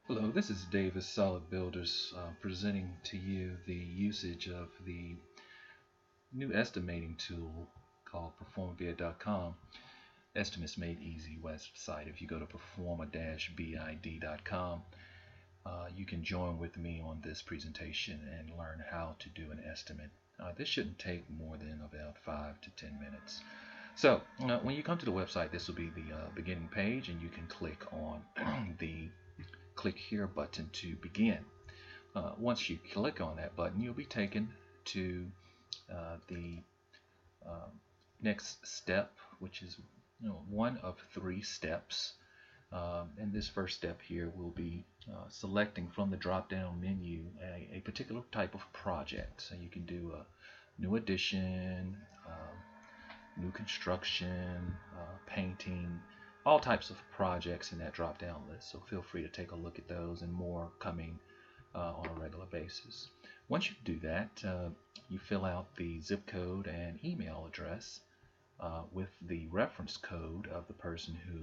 Hello, this is Davis Solid Builders presenting to you the usage of the new estimating tool called PerformA-Bid.com. Estimates Made Easy website. If you go to PerformA-Bid.com, you can join with me on this presentation and learn how to do an estimate. This shouldn't take more than about 5 to 10 minutes. So when you come to the website, this will be the beginning page, and you can click on the click here button to begin. Once you click on that button, you'll be taken to the uh, next step, which is one of three steps. And this first step here will be selecting from the drop-down menu a particular type of project. So you can do a new addition, new construction, painting, all types of projects in that drop-down list. So feel free to take a look at those and more coming on a regular basis. Once you do that, you fill out the zip code and email address with the reference code of the person who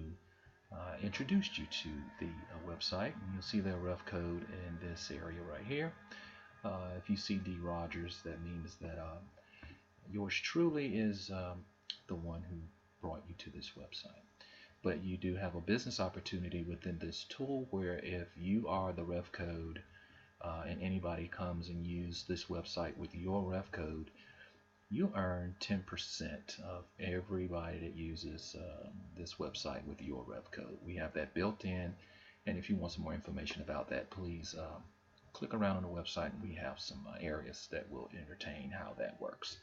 introduced you to the website. And you'll see their ref code in this area right here. If you see D. Rogers, that means that yours truly is the one who brought you to this website. But you do have a business opportunity within this tool where if you are the ref code and anybody comes and use this website with your ref code, you earn 10% of everybody that uses this website with your ref code. We have that built in, and if you want some more information about that, please click around on the website, and we have some areas that will entertain how that works.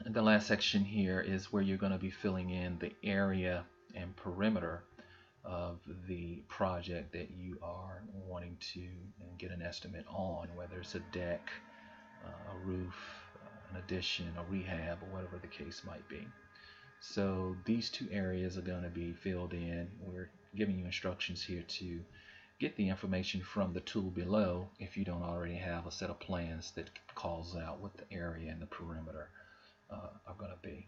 The last section here is where you're going to be filling in the area and perimeter of the project that you are wanting to get an estimate on, whether it's a deck, a roof, an addition, a rehab, or whatever the case might be. So these two areas are going to be filled in. We're giving you instructions here to get the information from the tool below if you don't already have a set of plans that calls out what the area and the perimeter are going to be.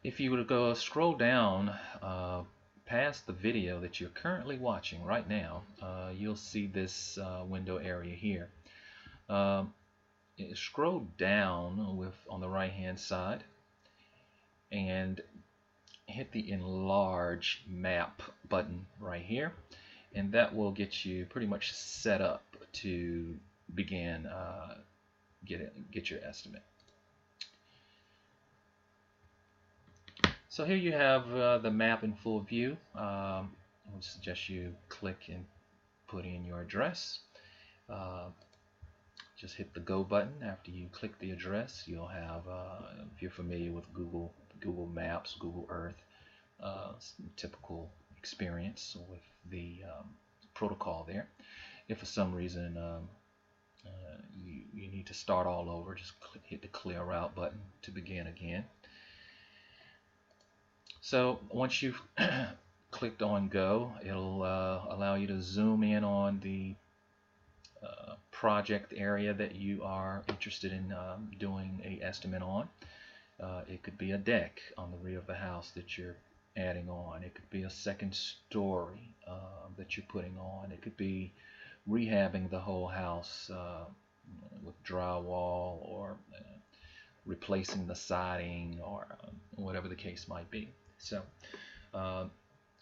If you were to go scroll down past the video that you're currently watching right now, you'll see this window area here. Scroll down on the right hand side and hit the enlarge map button right here, and that will get you pretty much set up to begin get your estimate. So here you have the map in full view. I would suggest you click and put in your address. Just hit the go button after you click the address. You'll have, if you're familiar with Google Maps, Google Earth, typical experience with the protocol there. If for some reason you need to start all over, just hit the clear route button to begin again. So once you've clicked on go, it'll allow you to zoom in on the project area that you are interested in doing an estimate on. It could be a deck on the rear of the house that you're adding on. It could be a second story that you're putting on. It could be rehabbing the whole house with drywall, or replacing the siding, or whatever the case might be. So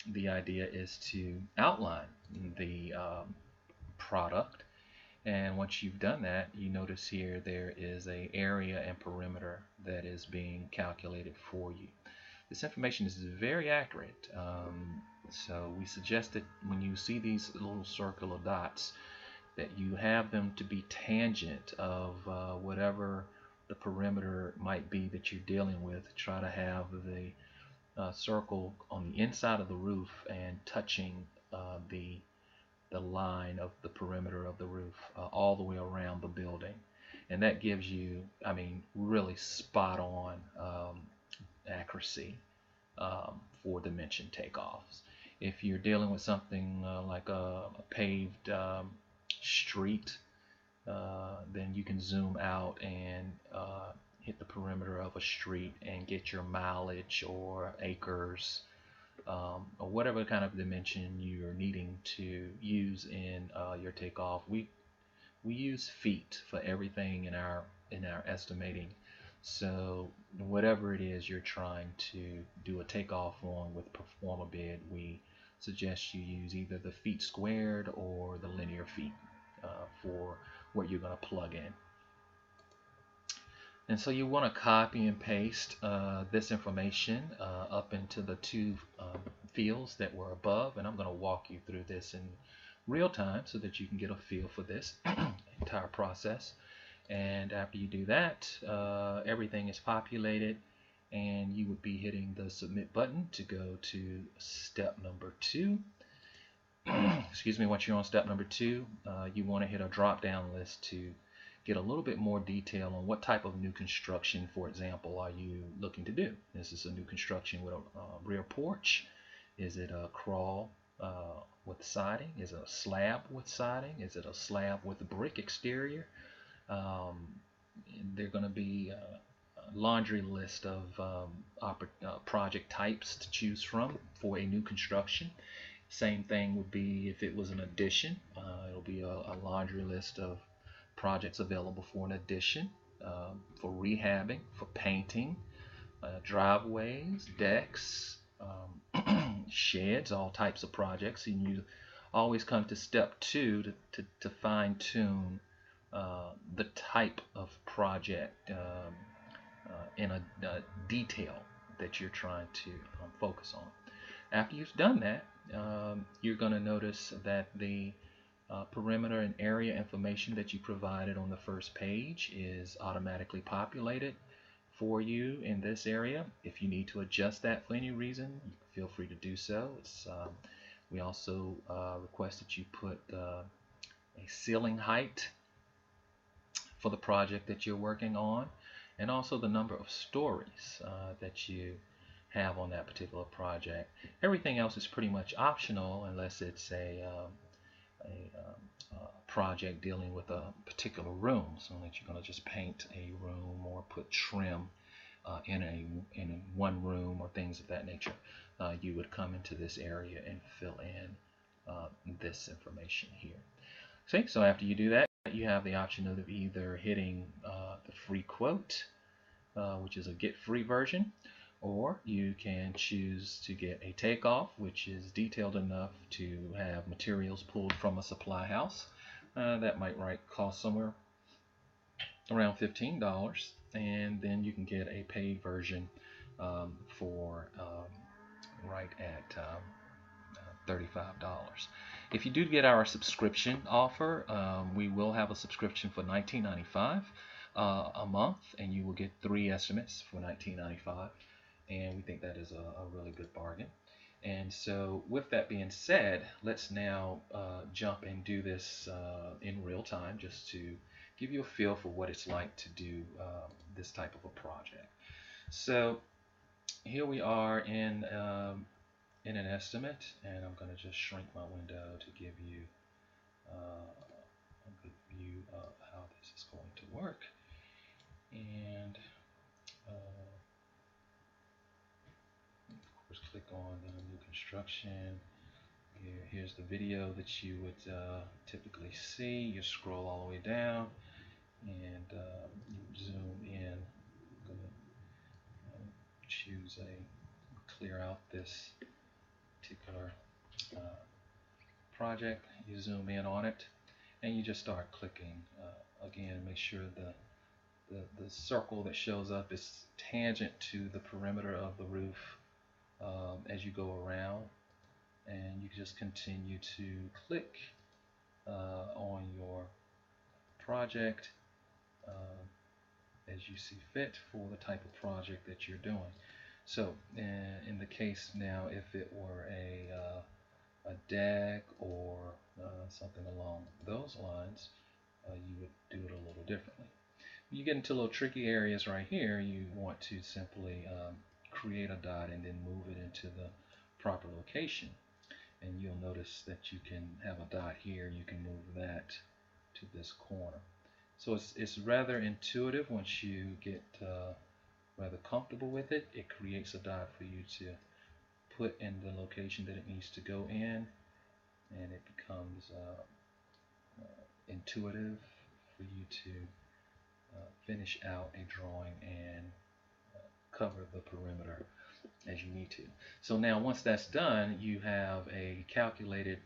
the idea is to outline the product, and once you've done that, you notice here there is an area and perimeter that is being calculated for you. This information is very accurate, so we suggest that when you see these little circular dots, that you have them to be tangent of whatever the perimeter might be that you're dealing with. Try to have the circle on the inside of the roof and touching the line of the perimeter of the roof all the way around the building, and that gives you, I mean, really spot on accuracy for dimension takeoffs. If you're dealing with something like a paved street, then you can zoom out and hit the perimeter of a street and get your mileage or acres, or whatever kind of dimension you're needing to use in your takeoff. We use feet for everything in our estimating. So whatever it is you're trying to do a takeoff on with PerformA-Bid, we suggest you use either the feet squared or the linear feet for what you're going to plug in. And so you want to copy and paste this information up into the two fields that were above, and I'm going to walk you through this in real time so that you can get a feel for this entire process. And after you do that, everything is populated, and you would be hitting the submit button to go to step number 2. Excuse me. Once you're on step number 2, you want to hit a drop down list to get a little bit more detail on what type of new construction, for example, are you looking to do. Is this a new construction with a rear porch? Is it a crawl with siding? Is it a slab with siding? Is it a slab with a brick exterior? They're going to be a laundry list of project types to choose from for a new construction. Same thing would be if it was an addition. It'll be a laundry list of projects available for an addition, for rehabbing, for painting, driveways, decks, sheds, all types of projects. And you always come to step 2 to fine tune the type of project in a detail that you're trying to focus on. After you've done that, you're going to notice that the perimeter and area information that you provided on the first page is automatically populated for you in this area. If you need to adjust that for any reason, feel free to do so. We also request that you put a ceiling height for the project that you're working on, and also the number of stories that you have on that particular project. Everything else is pretty much optional unless it's a project dealing with a particular room, so that you're going to just paint a room or put trim in one room or things of that nature. You would come into this area and fill in this information here. See, so after you do that, you have the option of either hitting the free quote, which is a get free version, or you can choose to get a takeoff, which is detailed enough to have materials pulled from a supply house. That might cost somewhere around $15, and then you can get a paid version for right at $35. If you do get our subscription offer, we will have a subscription for $19.95 a month, and you will get 3 estimates for $19.95, and we think that is a really good bargain. And so with that being said, let's now jump and do this in real time, just to give you a feel for what it's like to do this type of a project. So here we are in an estimate, and I'm going to just shrink my window to give you a good view of how this is going to work. And of course, click on the new construction. Here's the video that you would typically see. You scroll all the way down and you zoom in. I'm going to choose clear out this particular project. You zoom in on it and you just start clicking. Again, make sure the circle that shows up is tangent to the perimeter of the roof as you go around, and you just continue to click on your project as you see fit for the type of project that you're doing. So in the case now, if it were a deck or something along those lines, you would do it a little differently. You get into little tricky areas right here. You want to simply create a dot and then move it into the proper location, and you'll notice that you can have a dot here and you can move that to this corner. So it's rather intuitive once you get rather comfortable with it. It creates a dot for you to put in the location that it needs to go in, and it becomes intuitive for you to finish out a drawing and cover the perimeter as you need to. So now once that's done, you have a calculated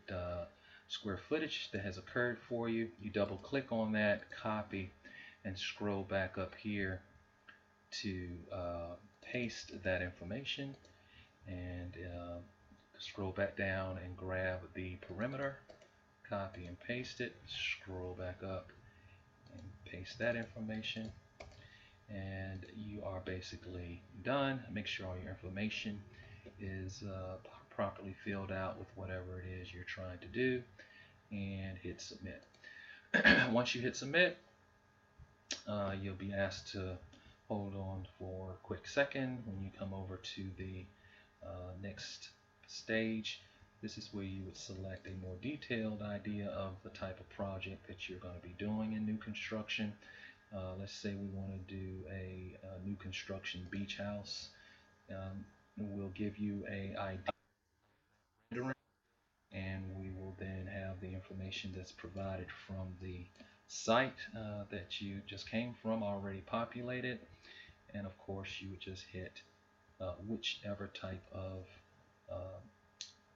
square footage that has occurred for you. You double click on that, copy, and scroll back up here to paste that information, and scroll back down and grab the perimeter, copy and paste it, scroll back up and paste that information, and you are basically done. Make sure all your information is properly filled out with whatever it is you're trying to do, and hit submit. Once you hit submit, you'll be asked to hold on for a quick second. When you come over to the next stage, this is where you would select a more detailed idea of the type of project that you're going to be doing in new construction. Let's say we want to do a new construction beach house. We'll give you a idea, and we will then have the information that's provided from the site that you just came from already populated, and of course you would just hit whichever type of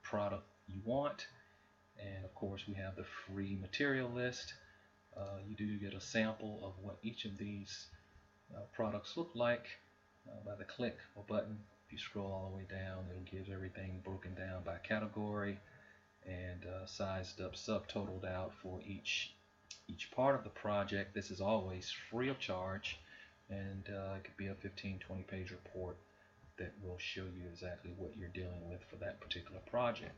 product you want. And of course we have the free material list. You do get a sample of what each of these products look like by the click or button. If you scroll all the way down, it gives everything broken down by category and sized up, subtotaled out for each part of the project. This is always free of charge, and it could be a 15-20 page report that will show you exactly what you're dealing with for that particular project.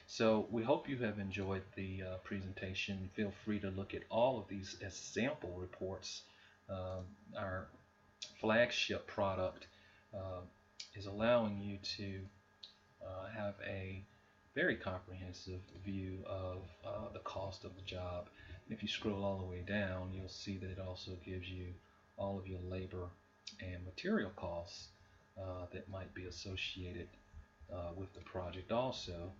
So we hope you have enjoyed the presentation. Feel free to look at all of these as sample reports. Our flagship product is allowing you to have a very comprehensive view of the cost of the job. If you scroll all the way down, you'll see that it also gives you all of your labor and material costs that might be associated with the project also.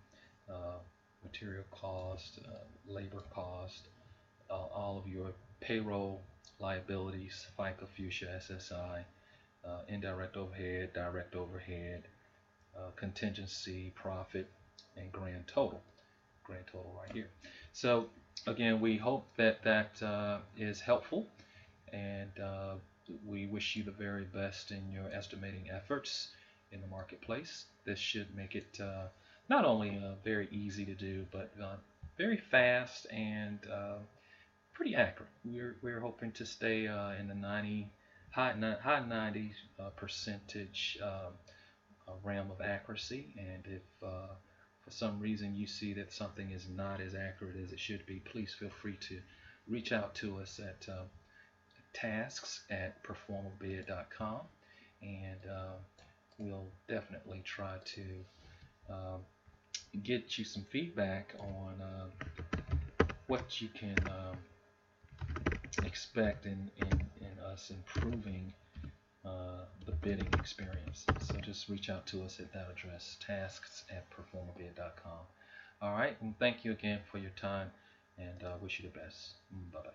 Material cost, labor cost, all of your payroll liabilities, FICA, Fuchsia, SSI, indirect overhead, direct overhead, contingency, profit, and grand total. Grand total right here. So again, we hope that is helpful, and we wish you the very best in your estimating efforts in the marketplace. This should make it not only very easy to do, but very fast and pretty accurate. We're hoping to stay in the high 90s percentage realm of accuracy, and if for some reason you see that something is not as accurate as it should be, please feel free to reach out to us at tasks@PerformA-Bid.com, and we'll definitely try to get you some feedback on what you can expect in us improving the bidding experience. So just reach out to us at that address, tasks@PerformA-Bid.com. All right, and thank you again for your time, and wish you the best. Bye-bye.